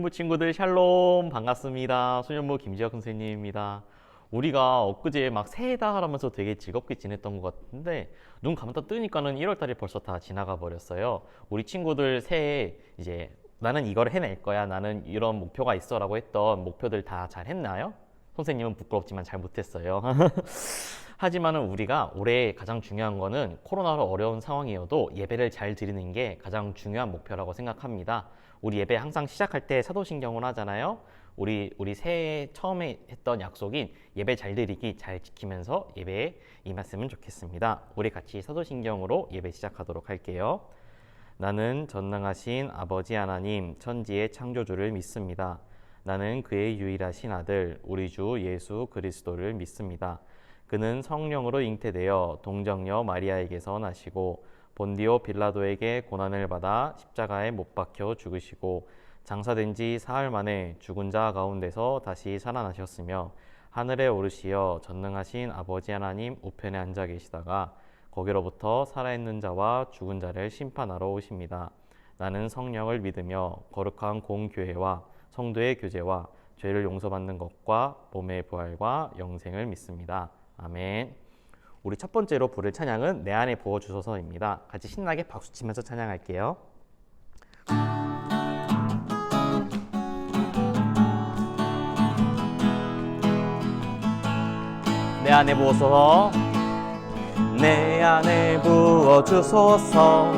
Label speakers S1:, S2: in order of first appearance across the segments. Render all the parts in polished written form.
S1: 소년부 친구들 샬롬 반갑습니다. 소년부 김지혁 선생님입니다. 우리가 엊그제 막 새해다 하면서 되게 즐겁게 지냈던 것 같은데 눈 감았다 뜨니까는 1월달이 벌써 다 지나가 버렸어요. 우리 친구들 새해 이제 나는 이걸 해낼 거야, 나는 이런 목표가 있어 라고 했던 목표들 다 잘 했나요? 선생님은 부끄럽지만 잘 못했어요. 하지만은 우리가 올해 가장 중요한 거는 코로나로 어려운 상황이어도 예배를 잘 드리는 게 가장 중요한 목표라고 생각합니다. 우리 예배 항상 시작할 때 사도신경을 하잖아요. 우리 새해 처음에 했던 약속인 예배 잘 드리기 잘 지키면서 예배에 임했으면 좋겠습니다. 우리 같이 사도신경으로 예배 시작하도록 할게요. 나는 전능하신 아버지 하나님 천지의 창조주를 믿습니다. 나는 그의 유일하신 아들 우리 주 예수 그리스도를 믿습니다. 그는 성령으로 잉태되어 동정녀 마리아에게서 나시고 본디오 빌라도에게 고난을 받아 십자가에 못 박혀 죽으시고 장사된 지 사흘 만에 죽은 자 가운데서 다시 살아나셨으며 하늘에 오르시어 전능하신 아버지 하나님 우편에 앉아 계시다가 거기로부터 살아있는 자와 죽은 자를 심판하러 오십니다. 나는 성령을 믿으며 거룩한 공교회와 성도의 교제와 죄를 용서받는 것과 몸의 부활과 영생을 믿습니다. 아멘. 우리 첫 번째로 부를 찬양은 내 안에 부어주소서입니다. 같이 신나게 박수치면서 찬양할게요. 내 안에 부어소서, 내 안에 부어주소서,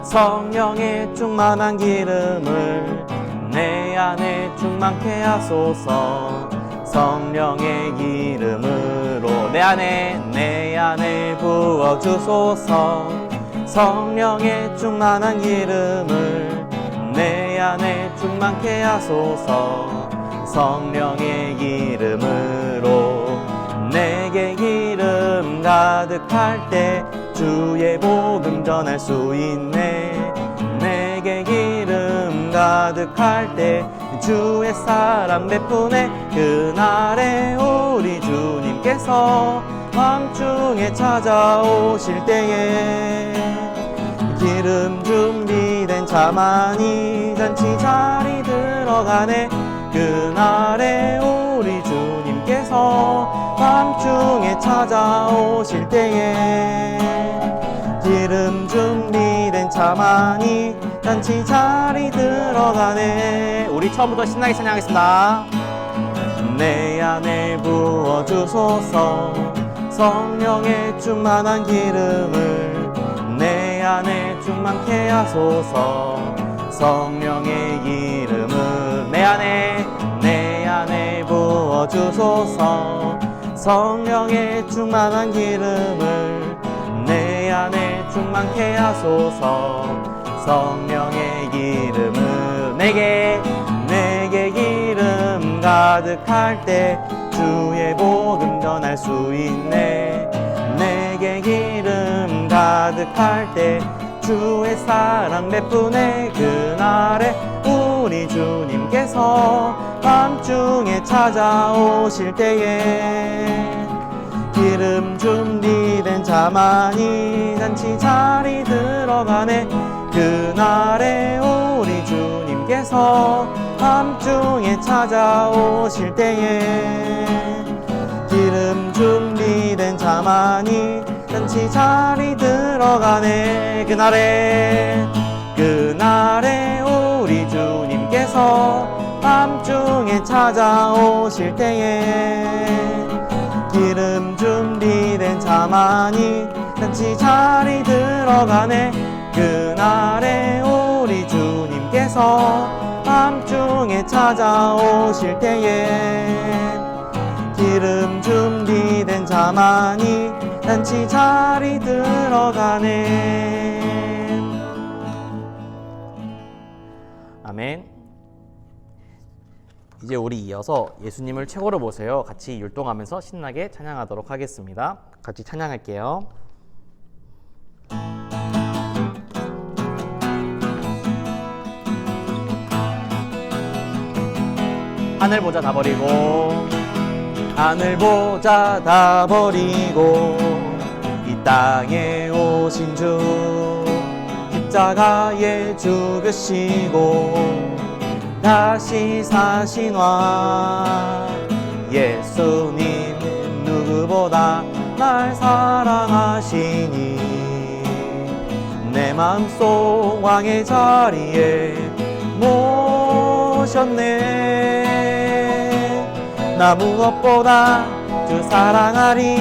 S1: 성령의 충만한 기름을 내 안에 충만케 하소서. 성령의 기름으로 내 안에 부어주소서. 성령의 충만한 기름을 내 안에 충만케 하소서. 성령의 기름으로 내게 기름 가득할 때 주의 복음 전할 수 있네. 내게 기름 가득할 때 주의 사랑 베푸네. 그날에 우리 주님께서 밤중에 찾아오실 때에 기름 준비된 자만이 잔치 자리 들어가네. 그날에 우리 주님께서 밤중에 찾아오실 때에 기름 준비된 자만이 잔치 자리 들어가네. 우리 처음부터 신나게 찬양하겠습니다. 내 안에 부어주소서, 성령의 충만한 기름을 내 안에 충만케 하소서. 성령의 기름을 내 안에 부어주소서. 성령의 충만한 기름을 내 안에 충만케 하소서. 성령의 기름을 내게 기름 가득할 때 주의 복음 전할 수 있네. 내게 기름 가득할 때 주의 사랑 베푸네. 그날에 우리 주님께서 밤중에 찾아오실 때에 기름 준비된 자만이 잔치 자리 들어가네. 그날에 우리 주님께서 밤중에 찾아오실 때에 기름 준비된 자만이 잔치 자리 들어가네. 그날에 우리 주님께서 밤중에 찾아오실 때에 기름 준비된 자만이 잔치 자리 들어가네. 그날에 우리 주님께서 밤중에 찾아오실 때에 기름 준비된 자만이 잔치 자리 들어가네. 아멘. 이제 우리 이어서 예수님을 최고로 보세요 같이 율동하면서 신나게 찬양하도록 하겠습니다. 같이 찬양할게요. 하늘 보자 다 버리고 하늘 보자 다 버리고 이 땅에 오신 주 십자가에 죽으시고 다시 사신 왕 예수님 누구보다 날 사랑하시니 내 마음속 왕의 자리에 모셨네. 나 무엇보다 주 사랑하리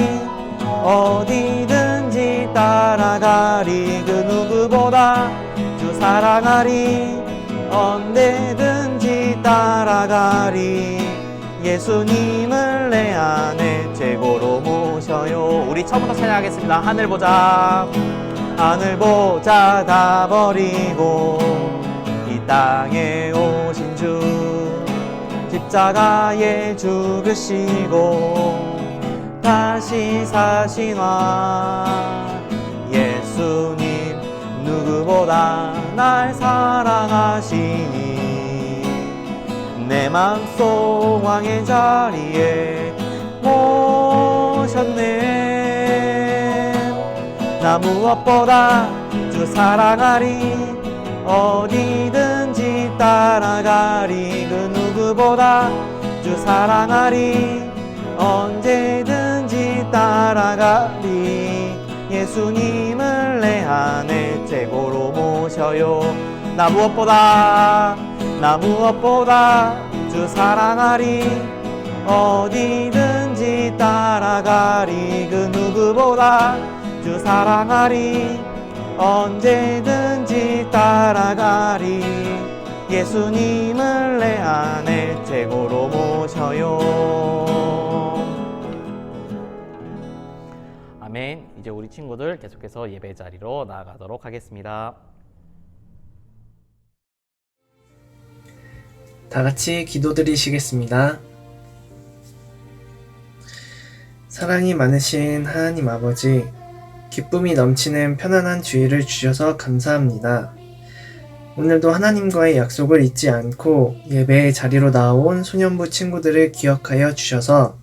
S1: 어디든지 따라가리 그 누구보다 주 사랑하리 언제든지 따라가리 예수님을 내 안에 최고로 모셔요. 우리 처음부터 찬양하겠습니다. 하늘 보자 다 버리고 이 땅에 오신 주 십자가에 죽으시고 다시 사신 왕 예수님 누구보다 날 사랑하시니 내 마음속 왕의 자리에 모셨네. 나 무엇보다 주 사랑하리 어디든지 따라가리 그 누구보다 주 사랑하리 언제든지 따라가리 예수님을 내 안에 최고로 모셔요. 나 무엇보다 주 사랑하리 어디든지 따라가리 그 누구보다 주 사랑하리 언제든지 따라가리 예수님을 내 안에 최고로 모셔요. 아멘. 이제 우리 친구들 계속해서 예배 자리로 나아가도록 하겠습니다.
S2: 다 같이 기도드리시겠습니다. 사랑이 많으신 하나님 아버지, 기쁨이 넘치는 편안한 주일을 주셔서 감사합니다. 오늘도 하나님과의 약속을 잊지 않고 예배의 자리로 나온 소년부 친구들을 기억하여 주셔서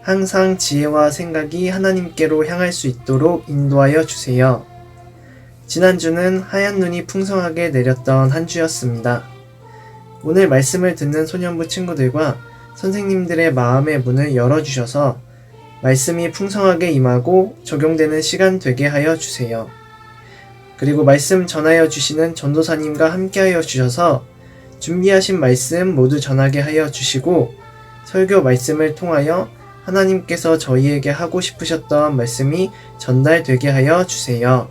S2: 항상 지혜와 생각이 하나님께로 향할 수 있도록 인도하여 주세요. 지난주는 하얀 눈이 풍성하게 내렸던 한 주였습니다. 오늘 말씀을 듣는 소년부 친구들과 선생님들의 마음의 문을 열어주셔서 말씀이 풍성하게 임하고 적용되는 시간 되게 하여 주세요. 그리고 말씀 전하여 주시는 전도사님과 함께 하여 주셔서 준비하신 말씀 모두 전하게 하여 주시고 설교 말씀을 통하여 하나님께서 저희에게 하고 싶으셨던 말씀이 전달되게 하여 주세요.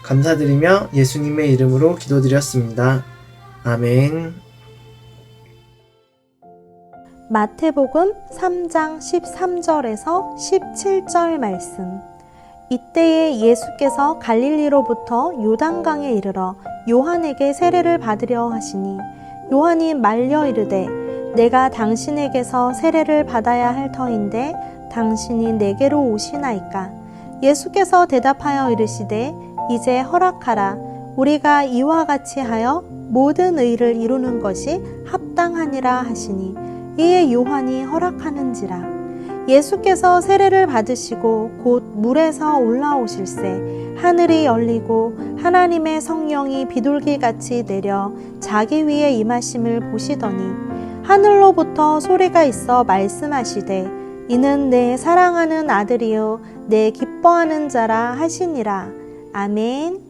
S2: 감사드리며 예수님의 이름으로 기도드렸습니다. 아멘.
S3: 마태복음 3장 13절에서 17절 말씀. 이때에 예수께서 갈릴리로부터 요단강에 이르러 요한에게 세례를 받으려 하시니 요한이 말려 이르되 내가 당신에게서 세례를 받아야 할 터인데 당신이 내게로 오시나이까. 예수께서 대답하여 이르시되 이제 허락하라. 우리가 이와 같이 하여 모든 의를 이루는 것이 합당하니라 하시니 이에 요한이 허락하는지라. 예수께서 세례를 받으시고 곧 물에서 올라오실새 하늘이 열리고 하나님의 성령이 비둘기같이 내려 자기 위에 임하심을 보시더니 하늘로부터 소리가 있어 말씀하시되 이는 내 사랑하는 아들이요 내 기뻐하는 자라 하시니라. 아멘.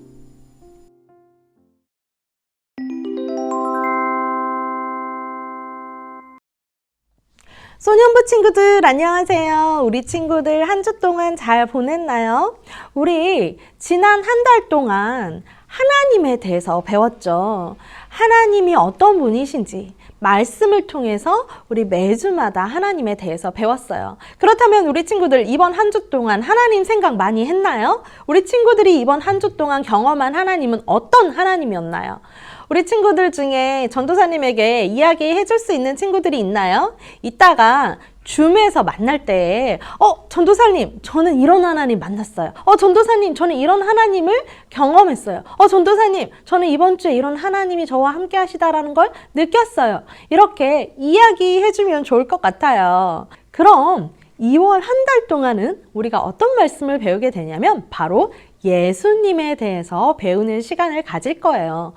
S3: 소년부 친구들 안녕하세요. 우리 친구들 한 주 동안 잘 보냈나요? 우리 지난 한 달 동안 하나님에 대해서 배웠죠. 하나님이 어떤 분이신지 말씀을 통해서 우리 매주마다 하나님에 대해서 배웠어요. 그렇다면 우리 친구들 이번 한 주 동안 하나님 생각 많이 했나요? 우리 친구들이 이번 한 주 동안 경험한 하나님은 어떤 하나님이었나요? 우리 친구들 중에 전도사님에게 이야기해 줄 수 있는 친구들이 있나요? 이따가 줌에서 만날 때 전도사님 저는 이런 하나님 만났어요. 전도사님 저는 이런 하나님을 경험했어요. 전도사님 저는 이번 주에 이런 하나님이 저와 함께 하시다라는 걸 느꼈어요. 이렇게 이야기해 주면 좋을 것 같아요. 그럼 2월 한 달 동안은 우리가 어떤 말씀을 배우게 되냐면 바로 예수님에 대해서 배우는 시간을 가질 거예요.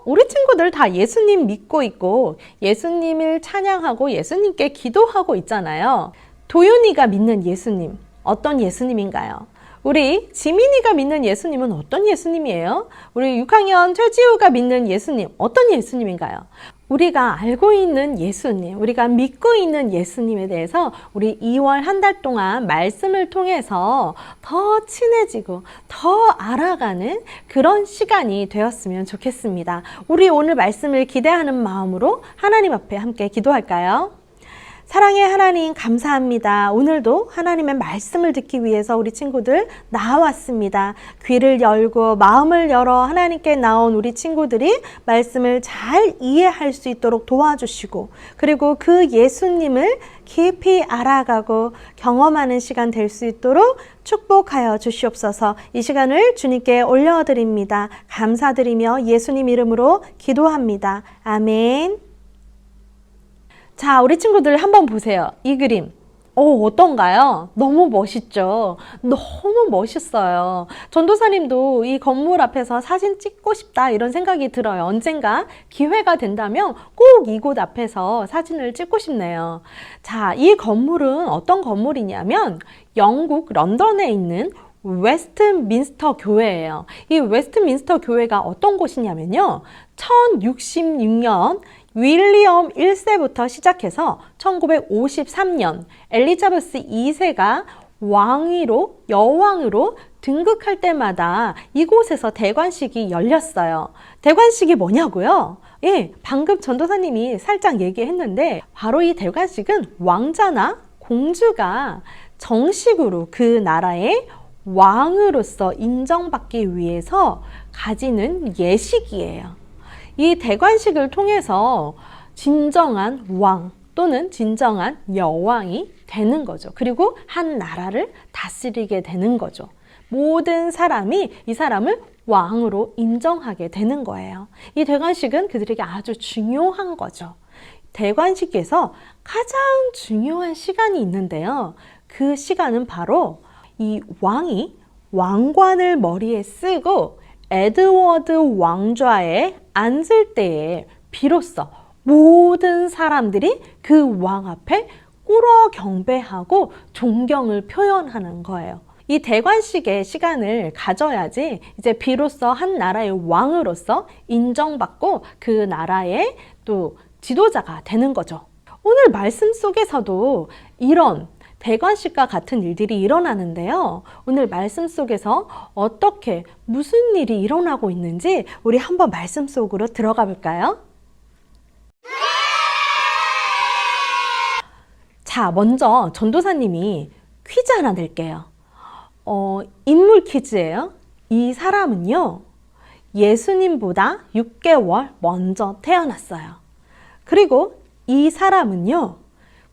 S3: 우리 친구들 다 예수님 믿고 있고 예수님을 찬양하고 예수님께 기도하고 있잖아요. 도윤이가 믿는 예수님, 어떤 예수님인가요? 우리 지민이가 믿는 예수님은 어떤 예수님이에요? 우리 6학년 최지우가 믿는 예수님, 어떤 예수님인가요? 우리가 알고 있는 예수님, 우리가 믿고 있는 예수님에 대해서 우리 2월 한 달 동안 말씀을 통해서 더 친해지고 더 알아가는 그런 시간이 되었으면 좋겠습니다. 우리 오늘 말씀을 기대하는 마음으로 하나님 앞에 함께 기도할까요? 사랑의 하나님 감사합니다. 오늘도 하나님의 말씀을 듣기 위해서 우리 친구들 나왔습니다. 귀를 열고 마음을 열어 하나님께 나온 우리 친구들이 말씀을 잘 이해할 수 있도록 도와주시고 그리고 그 예수님을 깊이 알아가고 경험하는 시간 될 수 있도록 축복하여 주시옵소서. 이 시간을 주님께 올려드립니다. 감사드리며 예수님 이름으로 기도합니다. 아멘. 자, 우리 친구들 한번 보세요. 이 그림. 어떤가요? 너무 멋있죠? 너무 멋있어요. 전도사님도 이 건물 앞에서 사진 찍고 싶다 이런 생각이 들어요. 언젠가 기회가 된다면 꼭 이곳 앞에서 사진을 찍고 싶네요. 자, 이 건물은 어떤 건물이냐면 영국 런던에 있는 웨스트민스터 교회예요. 이 웨스트민스터 교회가 어떤 곳이냐면요. 1066년 윌리엄 1세부터 시작해서 1953년 엘리자베스 2세가 여왕으로 등극할 때마다 이곳에서 대관식이 열렸어요. 대관식이 뭐냐고요? 예, 방금 전도사님이 살짝 얘기했는데 바로 이 대관식은 왕자나 공주가 정식으로 그 나라의 왕으로서 인정받기 위해서 가지는 예식이에요. 이 대관식을 통해서 진정한 왕 또는 진정한 여왕이 되는 거죠. 그리고 한 나라를 다스리게 되는 거죠. 모든 사람이 이 사람을 왕으로 인정하게 되는 거예요. 이 대관식은 그들에게 아주 중요한 거죠. 대관식에서 가장 중요한 시간이 있는데요. 그 시간은 바로 이 왕이 왕관을 머리에 쓰고 에드워드 왕좌에 앉을 때에 비로소 모든 사람들이 그 왕 앞에 꿇어 경배하고 존경을 표현하는 거예요. 이 대관식의 시간을 가져야지 이제 비로소 한 나라의 왕으로서 인정받고 그 나라의 또 지도자가 되는 거죠. 오늘 말씀 속에서도 이런 대관식과 같은 일들이 일어나는데요. 오늘 말씀 속에서 어떻게 무슨 일이 일어나고 있는지 우리 한번 말씀 속으로 들어가 볼까요? 자, 먼저 전도사님이 퀴즈 하나 낼게요. 인물 퀴즈예요. 이 사람은요, 예수님보다 6개월 먼저 태어났어요. 그리고 이 사람은요,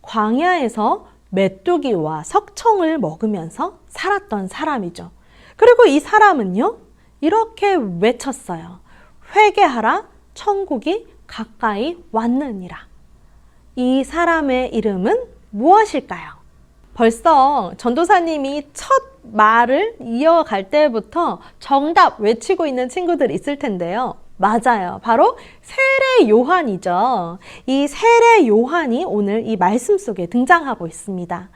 S3: 광야에서 메뚜기와 석청을 먹으면서 살았던 사람이죠. 그리고 이 사람은요, 이렇게 외쳤어요. 회개하라, 천국이 가까이 왔느니라. 이 사람의 이름은 무엇일까요? 벌써 전도사님이 첫 말을 이어갈 때부터 정답 외치고 있는 친구들 있을 텐데요. 맞아요. 바로 세례 요한이죠. 이 세례 요한이 오늘 이 말씀 속에 등장하고 있습니다.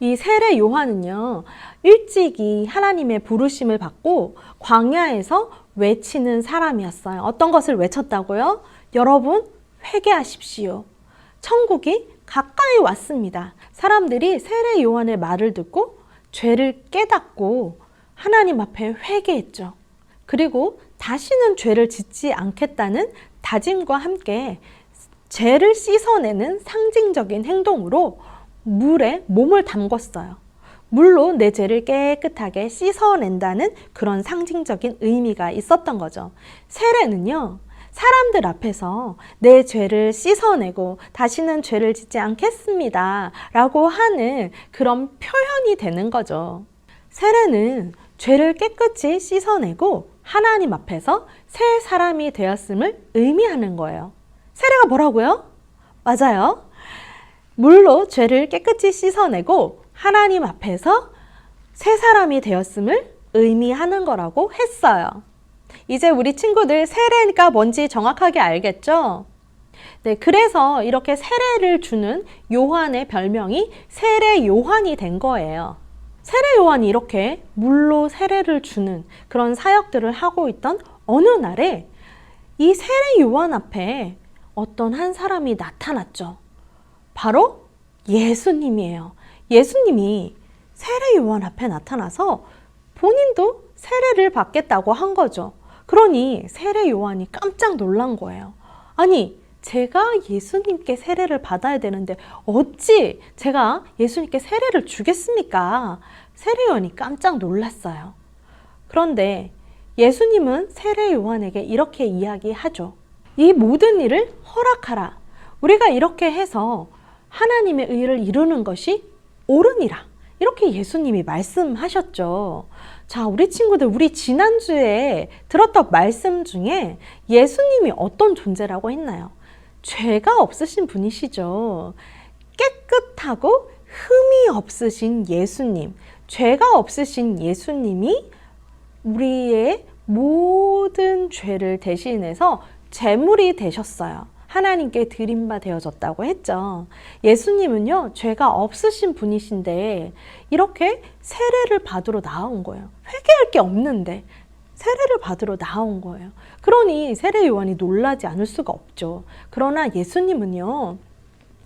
S3: 이 세례 요한은요, 일찍이 하나님의 부르심을 받고 광야에서 외치는 사람이었어요. 어떤 것을 외쳤다고요? 여러분, 회개하십시오. 천국이 가까이 왔습니다. 사람들이 세례 요한의 말을 듣고 죄를 깨닫고 하나님 앞에 회개했죠. 그리고 다시는 죄를 짓지 않겠다는 다짐과 함께 죄를 씻어내는 상징적인 행동으로 물에 몸을 담궜어요. 물로 내 죄를 깨끗하게 씻어낸다는 그런 상징적인 의미가 있었던 거죠. 세례는요, 사람들 앞에서 내 죄를 씻어내고 다시는 죄를 짓지 않겠습니다 라고 하는 그런 표현이 되는 거죠. 세례는 죄를 깨끗이 씻어내고 하나님 앞에서 새 사람이 되었음을 의미하는 거예요. 세례가 뭐라고요? 맞아요. 물로 죄를 깨끗이 씻어내고 하나님 앞에서 새 사람이 되었음을 의미하는 거라고 했어요. 이제 우리 친구들 세례가 뭔지 정확하게 알겠죠? 네, 그래서 이렇게 세례를 주는 요한의 별명이 세례 요한이 된 거예요. 세례 요한이 이렇게 물로 세례를 주는 그런 사역들을 하고 있던 어느 날에 이 세례 요한 앞에 어떤 한 사람이 나타났죠. 바로 예수님이에요. 예수님이 세례 요한 앞에 나타나서 본인도 세례를 받겠다고 한 거죠. 그러니 세례 요한이 깜짝 놀란 거예요. 아니, 제가 예수님께 세례를 받아야 되는데 어찌 제가 예수님께 세례를 주겠습니까? 세례 요한이 깜짝 놀랐어요. 그런데 예수님은 세례 요한에게 이렇게 이야기하죠. 이 모든 일을 허락하라. 우리가 이렇게 해서 하나님의 의를 이루는 것이 옳으니라. 이렇게 예수님이 말씀하셨죠. 자, 우리 친구들, 우리 지난주에 들었던 말씀 중에 예수님이 어떤 존재라고 했나요? 죄가 없으신 분이시죠. 깨끗하고 흠이 없으신 예수님, 죄가 없으신 예수님이 우리의 모든 죄를 대신해서 제물이 되셨어요. 하나님께 드린 바 되어졌다고 했죠. 예수님은요, 죄가 없으신 분이신데 이렇게 세례를 받으러 나온 거예요. 회개할 게 없는데 세례를 받으러 나온 거예요. 그러니 세례 요한이 놀라지 않을 수가 없죠. 그러나 예수님은요,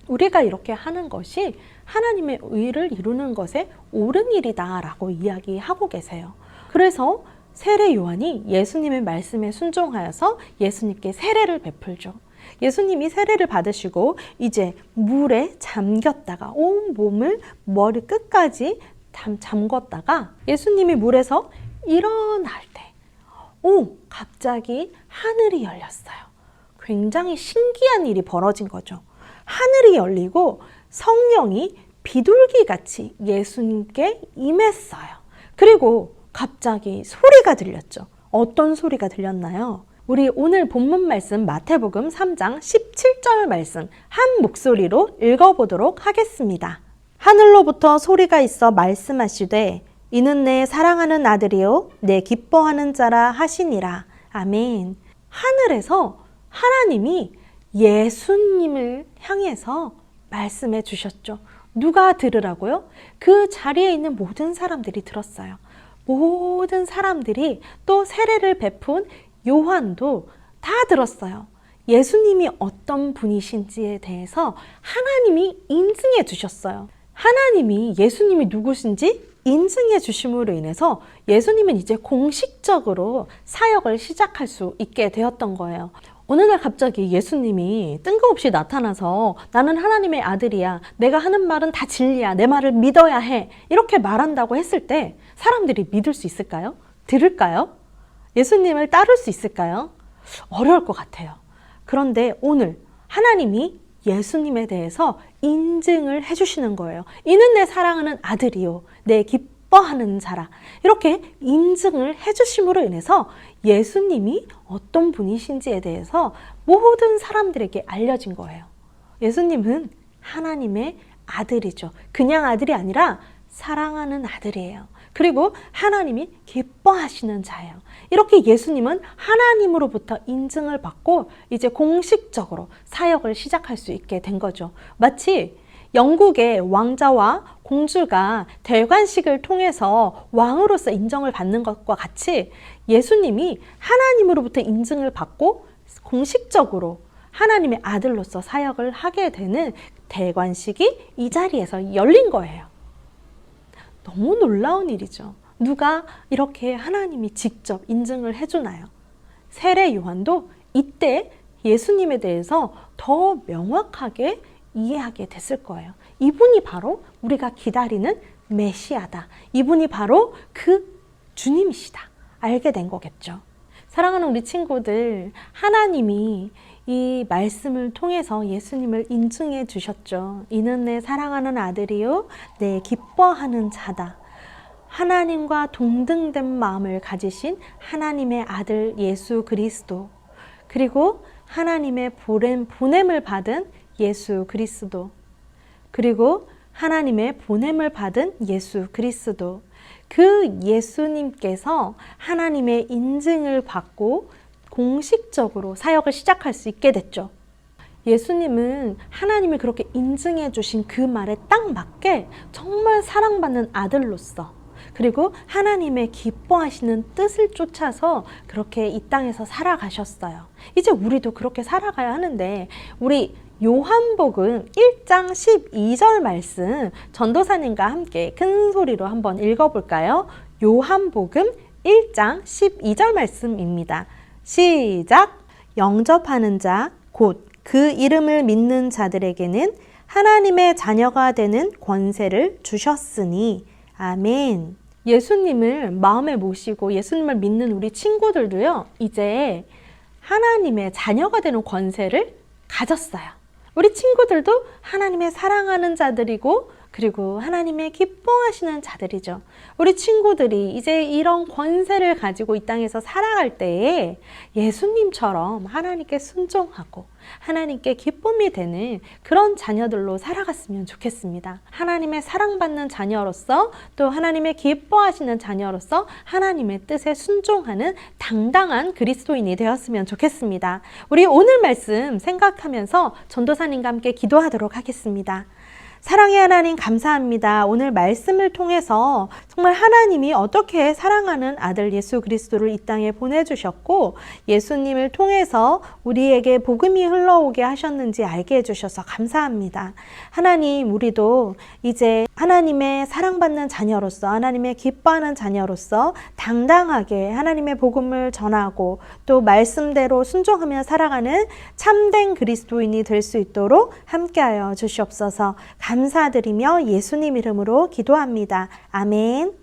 S3: 우리가 이렇게 하는 것이 하나님의 의를 이루는 것에 옳은 일이다 라고 이야기하고 계세요. 그래서 세례 요한이 예수님의 말씀에 순종하여서 예수님께 세례를 베풀죠. 예수님이 세례를 받으시고 이제 물에 잠겼다가 온 몸을 머리 끝까지 잠궜다가 예수님이 물에서 일어날 때 갑자기 하늘이 열렸어요. 굉장히 신기한 일이 벌어진 거죠. 하늘이 열리고 성령이 비둘기같이 예수님께 임했어요. 그리고 갑자기 소리가 들렸죠. 어떤 소리가 들렸나요? 우리 오늘 본문 말씀 마태복음 3장 17절 말씀 한 목소리로 읽어보도록 하겠습니다. 하늘로부터 소리가 있어 말씀하시되 이는 내 사랑하는 아들이요 내 기뻐하는 자라 하시니라. 아멘. 하늘에서 하나님이 예수님을 향해서 말씀해 주셨죠. 누가 들으라고요? 그 자리에 있는 모든 사람들이 들었어요. 모든 사람들이 또 세례를 베푼 요한도 다 들었어요. 예수님이 어떤 분이신지에 대해서 하나님이 인증해 주셨어요. 하나님이 예수님이 누구신지 인증해 주심으로 인해서 예수님은 이제 공식적으로 사역을 시작할 수 있게 되었던 거예요. 어느 날 갑자기 예수님이 뜬금없이 나타나서 나는 하나님의 아들이야. 내가 하는 말은 다 진리야. 내 말을 믿어야 해. 이렇게 말한다고 했을 때 사람들이 믿을 수 있을까요? 들을까요? 예수님을 따를 수 있을까요? 어려울 것 같아요. 그런데 오늘 하나님이 예수님에 대해서 인증을 해주시는 거예요. 이는 내 사랑하는 아들이요. 내 기뻐하는 자라. 이렇게 인증을 해주심으로 인해서 예수님이 어떤 분이신지에 대해서 모든 사람들에게 알려진 거예요. 예수님은 하나님의 아들이죠. 그냥 아들이 아니라 사랑하는 아들이에요. 그리고 하나님이 기뻐하시는 자예요. 이렇게 예수님은 하나님으로부터 인증을 받고 이제 공식적으로 사역을 시작할 수 있게 된 거죠. 마치 영국의 왕자와 공주가 대관식을 통해서 왕으로서 인정을 받는 것과 같이 예수님이 하나님으로부터 인증을 받고 공식적으로 하나님의 아들로서 사역을 하게 되는 대관식이 이 자리에서 열린 거예요. 너무 놀라운 일이죠. 누가 이렇게 하나님이 직접 인증을 해주나요? 세례 요한도 이때 예수님에 대해서 더 명확하게 이해하게 됐을 거예요. 이분이 바로 우리가 기다리는 메시아다. 이분이 바로 그 주님이시다. 알게 된 거겠죠. 사랑하는 우리 친구들, 하나님이 이 말씀을 통해서 예수님을 인증해 주셨죠. 이는 내 사랑하는 아들이요 내 기뻐하는 자다. 하나님과 동등된 마음을 가지신 하나님의 아들 예수 그리스도, 그리고 하나님의 보냄을 받은 예수 그리스도, 그리고 하나님의 보냄을 받은 예수 그리스도, 그 예수님께서 하나님의 인증을 받고 공식적으로 사역을 시작할 수 있게 됐죠. 예수님은 하나님이 그렇게 인증해 주신 그 말에 딱 맞게 정말 사랑받는 아들로서, 그리고 하나님의 기뻐하시는 뜻을 쫓아서 그렇게 이 땅에서 살아가셨어요. 이제 우리도 그렇게 살아가야 하는데, 우리 요한복음 1장 12절 말씀 전도사님과 함께 큰 소리로 한번 읽어볼까요? 요한복음 1장 12절 말씀입니다. 시작! 영접하는 자, 곧 그 이름을 믿는 자들에게는 하나님의 자녀가 되는 권세를 주셨으니. 아멘. 예수님을 마음에 모시고 예수님을 믿는 우리 친구들도요, 이제 하나님의 자녀가 되는 권세를 가졌어요. 우리 친구들도 하나님의 사랑하는 자들이고, 그리고 하나님의 기뻐하시는 자들이죠. 우리 친구들이 이제 이런 권세를 가지고 이 땅에서 살아갈 때에 예수님처럼 하나님께 순종하고 하나님께 기쁨이 되는 그런 자녀들로 살아갔으면 좋겠습니다. 하나님의 사랑받는 자녀로서, 또 하나님의 기뻐하시는 자녀로서 하나님의 뜻에 순종하는 당당한 그리스도인이 되었으면 좋겠습니다. 우리 오늘 말씀 생각하면서 전도사님과 함께 기도하도록 하겠습니다. 사랑의 하나님, 감사합니다. 오늘 말씀을 통해서 정말 하나님이 어떻게 사랑하는 아들 예수 그리스도를 이 땅에 보내주셨고, 예수님을 통해서 우리에게 복음이 흘러오게 하셨는지 알게 해주셔서 감사합니다. 하나님, 우리도 이제 하나님의 사랑받는 자녀로서, 하나님의 기뻐하는 자녀로서 당당하게 하나님의 복음을 전하고 또 말씀대로 순종하며 살아가는 참된 그리스도인이 될 수 있도록 함께하여 주시옵소서. 감사드리며 예수님 이름으로 기도합니다. 아멘.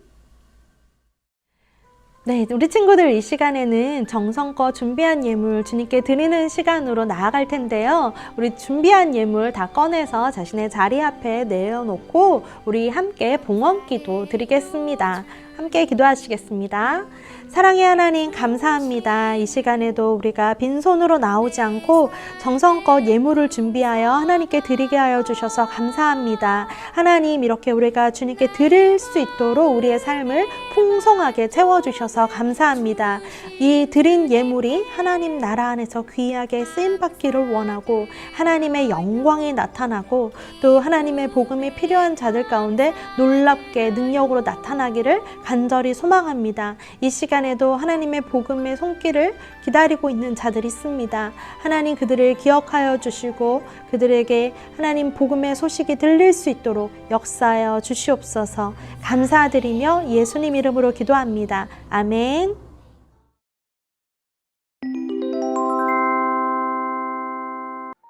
S3: 네, 우리 친구들 이 시간에는 정성껏 준비한 예물 주님께 드리는 시간으로 나아갈 텐데요. 우리 준비한 예물 다 꺼내서 자신의 자리 앞에 내어놓고 우리 함께 봉헌기도 드리겠습니다. 함께 기도하시겠습니다. 사랑의 하나님, 감사합니다. 이 시간에도 우리가 빈손으로 나오지 않고 정성껏 예물을 준비하여 하나님께 드리게 하여 주셔서 감사합니다. 하나님, 이렇게 우리가 주님께 드릴 수 있도록 우리의 삶을 풍성하게 채워주셔서 감사합니다. 이 드린 예물이 하나님 나라 안에서 귀하게 쓰임받기를 원하고 하나님의 영광이 나타나고 또 하나님의 복음이 필요한 자들 가운데 놀랍게 능력으로 나타나기를 간절히 소망합니다. 이 시간에도 하나님의 복음의 손길을 기다리고 있는 자들이 있습니다. 하나님, 그들을 기억하여 주시고 그들에게 하나님 복음의 소식이 들릴 수 있도록 역사하여 주시옵소서. 감사드리며 예수님 이름으로 기도합니다. 아멘.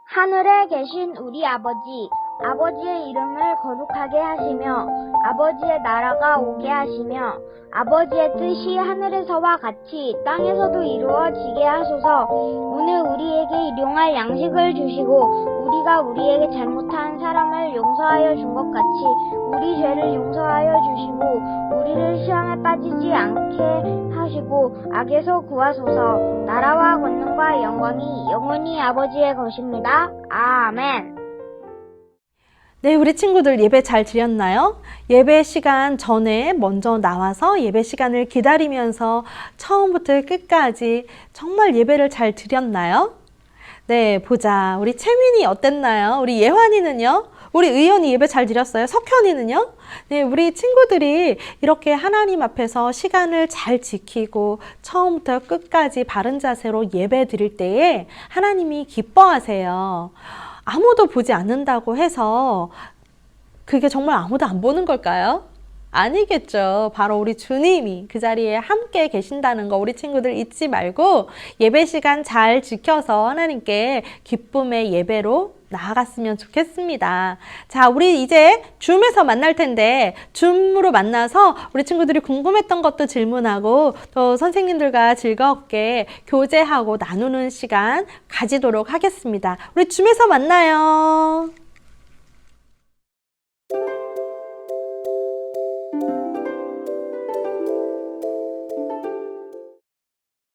S4: 하늘에 계신 우리 아버지, 아버지의 이름을 거룩하게 하시며 아버지의 나라가 오게 하시며 아버지의 뜻이 하늘에서와 같이 땅에서도 이루어지게 하소서. 오늘 우리에게 일용할 양식을 주시고 우리가 우리에게 잘못한 사람을 용서하여 준 것 같이 우리 죄를 용서하여 주시고 우리를 시험에 빠지지 않게 하시고 악에서 구하소서. 나라와 권능과 영광이 영원히 아버지의 것입니다. 아멘.
S3: 네, 우리 친구들 예배 잘 드렸나요? 예배 시간 전에 먼저 나와서 예배 시간을 기다리면서 처음부터 끝까지 정말 예배를 잘 드렸나요? 네, 보자. 우리 채민이 어땠나요? 우리 예환이는요? 우리 의연이 예배 잘 드렸어요? 석현이는요? 네, 우리 친구들이 이렇게 하나님 앞에서 시간을 잘 지키고 처음부터 끝까지 바른 자세로 예배 드릴 때에 하나님이 기뻐하세요. 아무도 보지 않는다고 해서 그게 정말 아무도 안 보는 걸까요? 아니겠죠. 바로 우리 주님이 그 자리에 함께 계신다는 거 우리 친구들 잊지 말고 예배 시간 잘 지켜서 하나님께 기쁨의 예배로 나아갔으면 좋겠습니다. 자, 우리 이제 줌에서 만날 텐데 줌으로 만나서 우리 친구들이 궁금했던 것도 질문하고 또 선생님들과 즐겁게 교제하고 나누는 시간 가지도록 하겠습니다. 우리 줌에서 만나요.